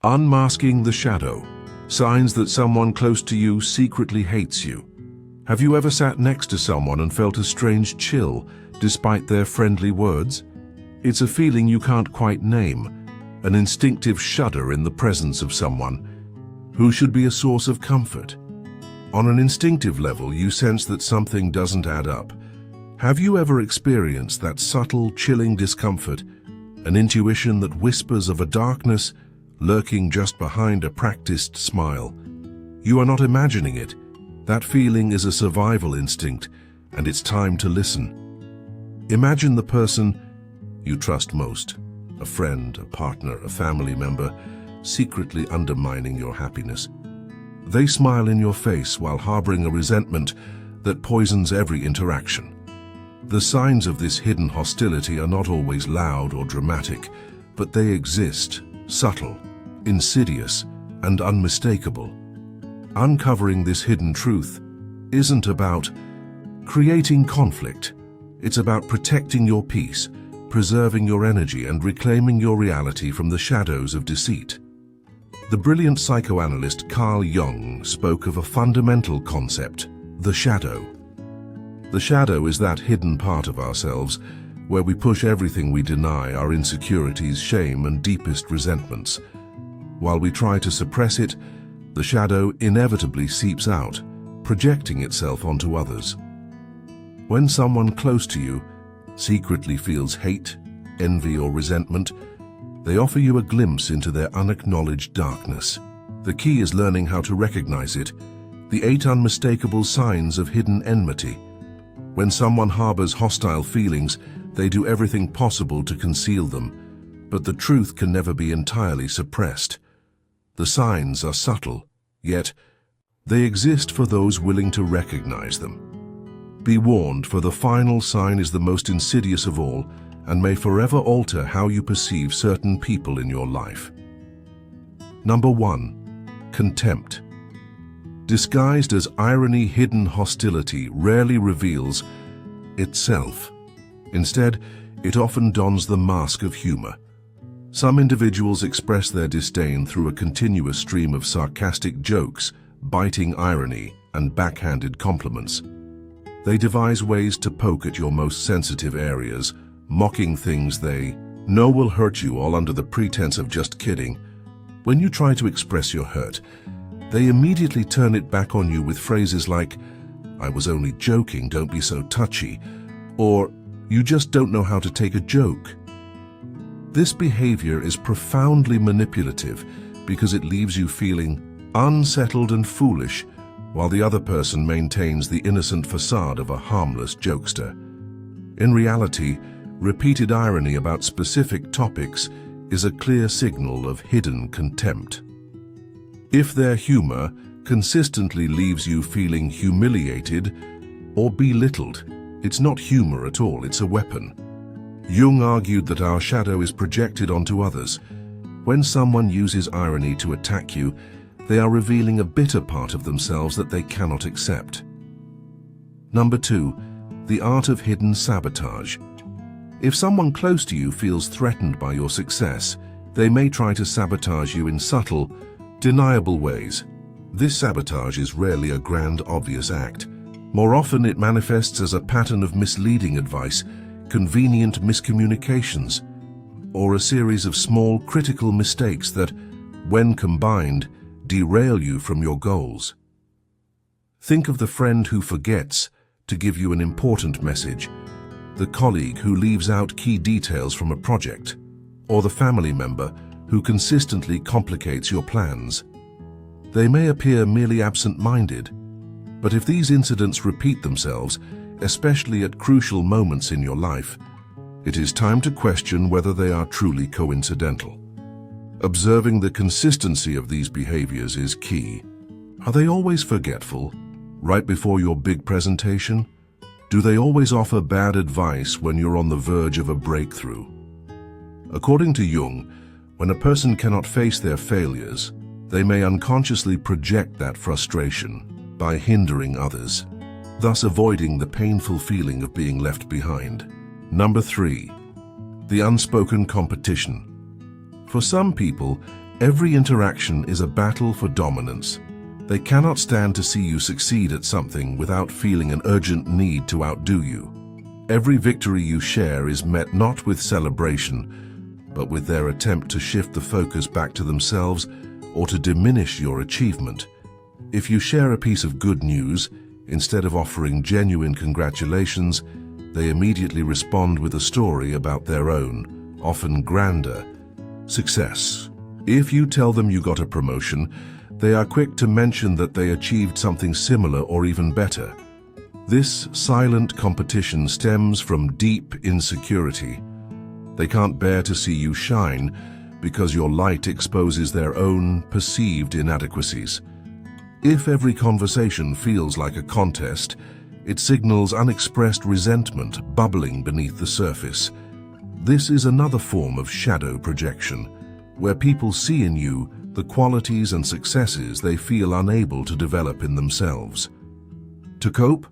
Unmasking the shadow. Signs that someone close to you secretly hates you. Have you ever sat next to someone and felt a strange chill despite their friendly words? It's a feeling you can't quite name, an instinctive shudder in the presence of someone who should be a source of comfort. On an instinctive level, you sense that something doesn't add up. Have you ever experienced that subtle, chilling discomfort, an intuition that whispers of a darkness lurking just behind a practiced smile? You are not imagining it. That feeling is a survival instinct, and it's time to listen. Imagine the person you trust most, a friend, a partner, a family member, secretly undermining your happiness. They smile in your face while harboring a resentment that poisons every interaction. The signs of this hidden hostility are not always loud or dramatic, but they exist, subtle, insidious, and unmistakable. Uncovering this hidden truth isn't about creating conflict. It's about protecting your peace, preserving your energy, and reclaiming your reality from the shadows of deceit. The brilliant psychoanalyst Carl Jung spoke of a fundamental concept, the shadow. The shadow is that hidden part of ourselves where we push everything we deny, our insecurities, shame, and deepest resentments. While we try to suppress it, the shadow inevitably seeps out, projecting itself onto others. When someone close to you secretly feels hate, envy, or resentment, they offer you a glimpse into their unacknowledged darkness. The key is learning how to recognize it, the 8 unmistakable signs of hidden enmity. When someone harbors hostile feelings, they do everything possible to conceal them, but the truth can never be entirely suppressed. The signs are subtle, yet they exist for those willing to recognize them. Be warned, for the final sign is the most insidious of all and may forever alter how you perceive certain people in your life. Number 1. Contempt. Disguised as irony, hidden hostility rarely reveals itself. Instead, it often dons the mask of humor. Some individuals express their disdain through a continuous stream of sarcastic jokes, biting irony, and backhanded compliments. They devise ways to poke at your most sensitive areas, mocking things they know will hurt you, all under the pretense of just kidding. When you try to express your hurt, they immediately turn it back on you with phrases like, "I was only joking, don't be so touchy," or "You just don't know how to take a joke." This behavior is profoundly manipulative because it leaves you feeling unsettled and foolish, while the other person maintains the innocent facade of a harmless jokester. In reality, repeated irony about specific topics is a clear signal of hidden contempt. If their humor consistently leaves you feeling humiliated or belittled, it's not humor at all, it's a weapon. Jung argued that our shadow is projected onto others. When someone uses irony to attack you, they are revealing a bitter part of themselves that they cannot accept. Number 2. The art of hidden sabotage. If someone close to you feels threatened by your success, they may try to sabotage you in subtle, deniable ways. This sabotage is rarely a grand, obvious act. More often, it manifests as a pattern of misleading advice, convenient miscommunications, or a series of small, critical mistakes that, when combined, derail you from your goals. Think of the friend who forgets to give you an important message, the colleague who leaves out key details from a project, or the family member who consistently complicates your plans. They may appear merely absent-minded, but if these incidents repeat themselves, especially at crucial moments in your life, it is time to question whether they are truly coincidental. Observing the consistency of these behaviors is key. Are they always forgetful, right before your big presentation? Do they always offer bad advice when you're on the verge of a breakthrough? According to Jung, when a person cannot face their failures, they may unconsciously project that frustration by hindering others, thus avoiding the painful feeling of being left behind. Number 3. The unspoken competition. For some people, Every interaction is a battle for dominance. They cannot stand to see you succeed at something without feeling an urgent need to outdo you. Every victory you share is met not with celebration, but with their attempt to shift the focus back to themselves or to diminish your achievement. If you share a piece of good news, instead of offering genuine congratulations, they immediately respond with a story about their own, often grander, success. If you tell them you got a promotion, they are quick to mention that they achieved something similar or even better. This silent competition stems from deep insecurity. They can't bear to see you shine because your light exposes their own perceived inadequacies. If every conversation feels like a contest, it signals unexpressed resentment bubbling beneath the surface. This is another form of shadow projection, where people see in you the qualities and successes they feel unable to develop in themselves. To cope,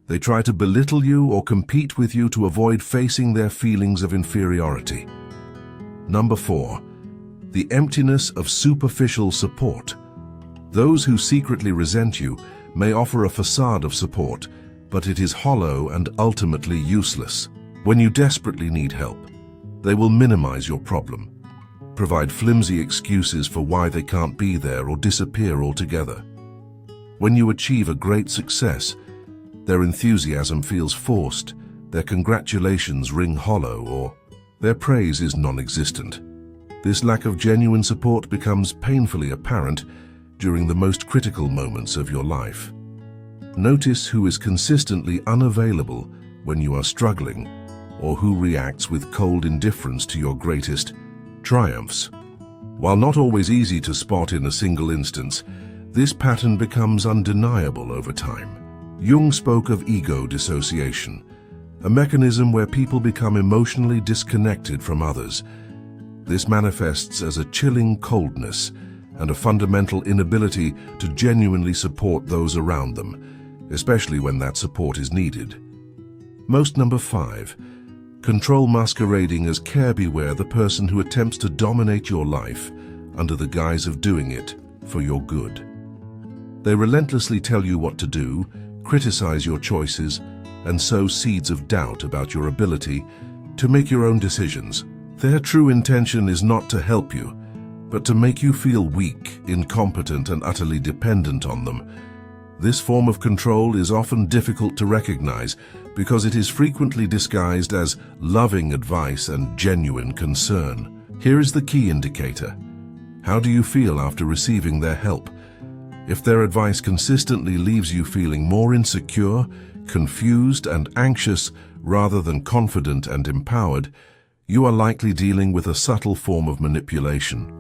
they try to belittle you or compete with you to avoid facing their feelings of inferiority. Number 4. The emptiness of superficial support. Those who secretly resent you may offer a facade of support, but it is hollow and ultimately useless. When you desperately need help, they will minimize your problem, provide flimsy excuses for why they can't be there, or disappear altogether. When you achieve a great success, their enthusiasm feels forced, their congratulations ring hollow, or their praise is non-existent. This lack of genuine support becomes painfully apparent during the most critical moments of your life. Notice who is consistently unavailable when you are struggling, or who reacts with cold indifference to your greatest triumphs. While not always easy to spot in a single instance, this pattern becomes undeniable over time. Jung spoke of ego dissociation, a mechanism where people become emotionally disconnected from others. This manifests as a chilling coldness and a fundamental inability to genuinely support those around them, especially when that support is needed. Number 5. Control masquerading as care. Beware the person who attempts to dominate your life under the guise of doing it for your good. They relentlessly tell you what to do, criticize your choices, and sow seeds of doubt about your ability to make your own decisions. Their true intention is not to help you, but to make you feel weak, incompetent, and utterly dependent on them. This form of control is often difficult to recognize because it is frequently disguised as loving advice and genuine concern. Here is the key indicator. How do you feel after receiving their help? If their advice consistently leaves you feeling more insecure, confused, and anxious rather than confident and empowered, you are likely dealing with a subtle form of manipulation.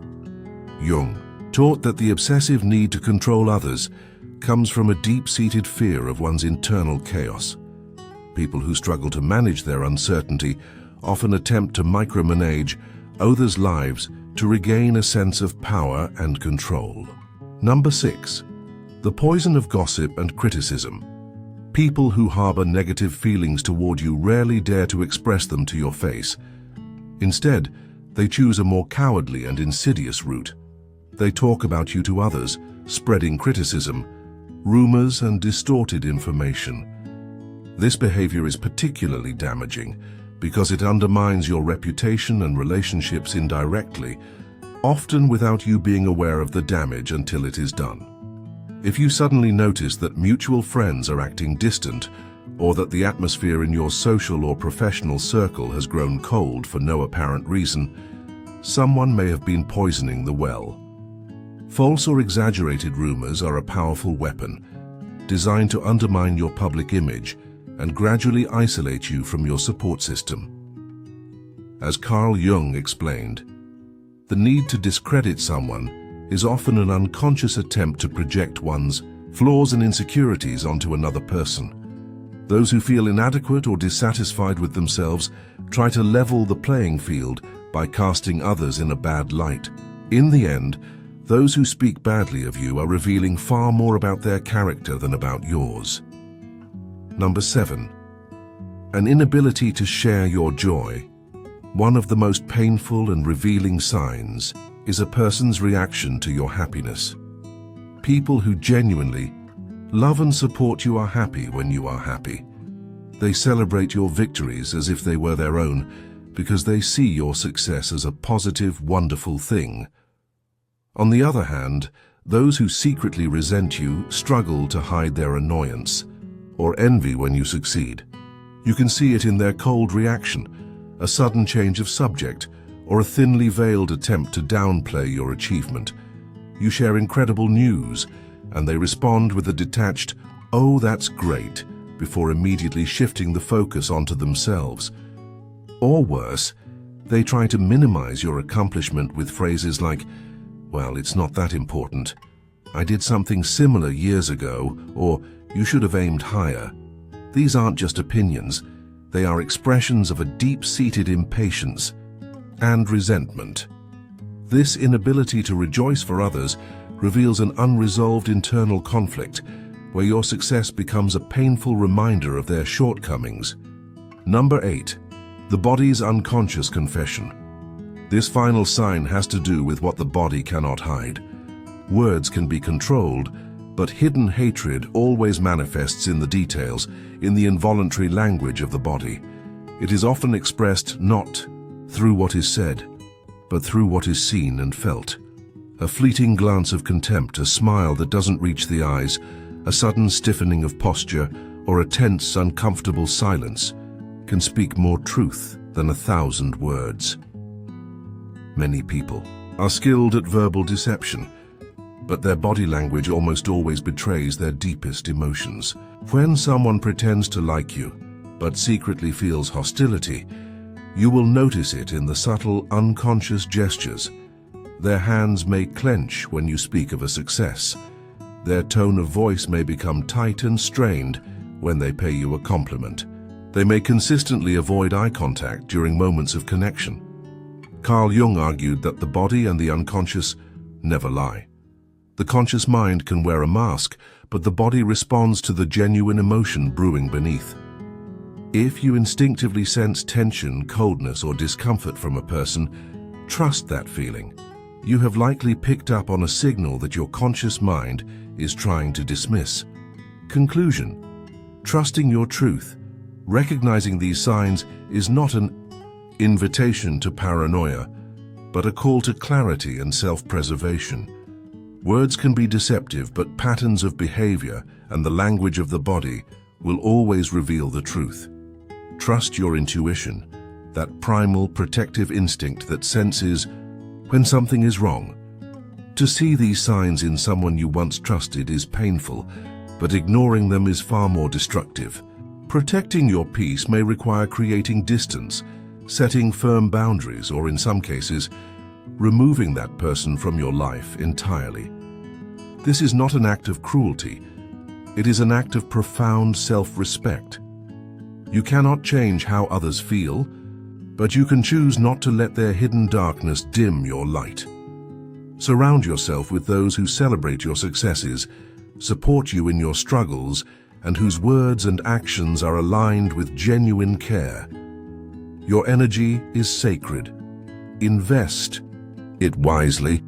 Jung taught that the obsessive need to control others comes from a deep-seated fear of one's internal chaos. People who struggle to manage their uncertainty often attempt to micromanage others' lives to regain a sense of power and control. Number 6. The poison of gossip and criticism. People who harbor negative feelings toward you rarely dare to express them to your face. Instead, they choose a more cowardly and insidious route. They talk about you to others, spreading criticism, rumors, and distorted information. This behavior is particularly damaging because it undermines your reputation and relationships indirectly, often without you being aware of the damage until it is done. If you suddenly notice that mutual friends are acting distant, or that the atmosphere in your social or professional circle has grown cold for no apparent reason, someone may have been poisoning the well. False or exaggerated rumors are a powerful weapon, designed to undermine your public image and gradually isolate you from your support system. As Carl Jung explained, the need to discredit someone is often an unconscious attempt to project one's flaws and insecurities onto another person. Those who feel inadequate or dissatisfied with themselves try to level the playing field by casting others in a bad light. In the end, those who speak badly of you are revealing far more about their character than about yours. Number 7. An inability to share your joy. One of the most painful and revealing signs is a person's reaction to your happiness. People who genuinely love and support you are happy when you are happy. They celebrate your victories as if they were their own because they see your success as a positive, wonderful thing. On the other hand, those who secretly resent you struggle to hide their annoyance or envy when you succeed. You can see it in their cold reaction, a sudden change of subject, or a thinly veiled attempt to downplay your achievement. You share incredible news, and they respond with a detached, "Oh, that's great," before immediately shifting the focus onto themselves. Or worse, they try to minimize your accomplishment with phrases like, "Well, it's not that important. I did something similar years ago," or "You should have aimed higher." These aren't just opinions. They are expressions of a deep-seated impatience and resentment. This inability to rejoice for others reveals an unresolved internal conflict where your success becomes a painful reminder of their shortcomings. Number 8. The body's unconscious confession. This final sign has to do with what the body cannot hide. Words can be controlled, but hidden hatred always manifests in the details, in the involuntary language of the body. It is often expressed not through what is said, but through what is seen and felt. A fleeting glance of contempt, a smile that doesn't reach the eyes, a sudden stiffening of posture, or a tense, uncomfortable silence can speak more truth than 1,000 words. Many people are skilled at verbal deception, but their body language almost always betrays their deepest emotions. When someone pretends to like you, but secretly feels hostility, you will notice it in the subtle, unconscious gestures. Their hands may clench when you speak of a success. Their tone of voice may become tight and strained when they pay you a compliment. They may consistently avoid eye contact during moments of connection. Carl Jung argued that the body and the unconscious never lie. The conscious mind can wear a mask, but the body responds to the genuine emotion brewing beneath. If you instinctively sense tension, coldness, or discomfort from a person, trust that feeling. You have likely picked up on a signal that your conscious mind is trying to dismiss. Conclusion: trusting your truth, recognizing these signs, is not an invitation to paranoia, but a call to clarity and self-preservation. Words can be deceptive, but patterns of behavior and the language of the body will always reveal the truth. Trust your intuition, that primal protective instinct that senses when something is wrong. To see these signs in someone you once trusted is painful, but ignoring them is far more destructive. Protecting your peace may require creating distance, setting firm boundaries, or in some cases, removing that person from your life entirely. This is not an act of cruelty. It is an act of profound self-respect. You cannot change how others feel, but you can choose not to let their hidden darkness dim your light. Surround yourself with those who celebrate your successes, support you in your struggles, and whose words and actions are aligned with genuine care. Your energy is sacred. Invest it wisely.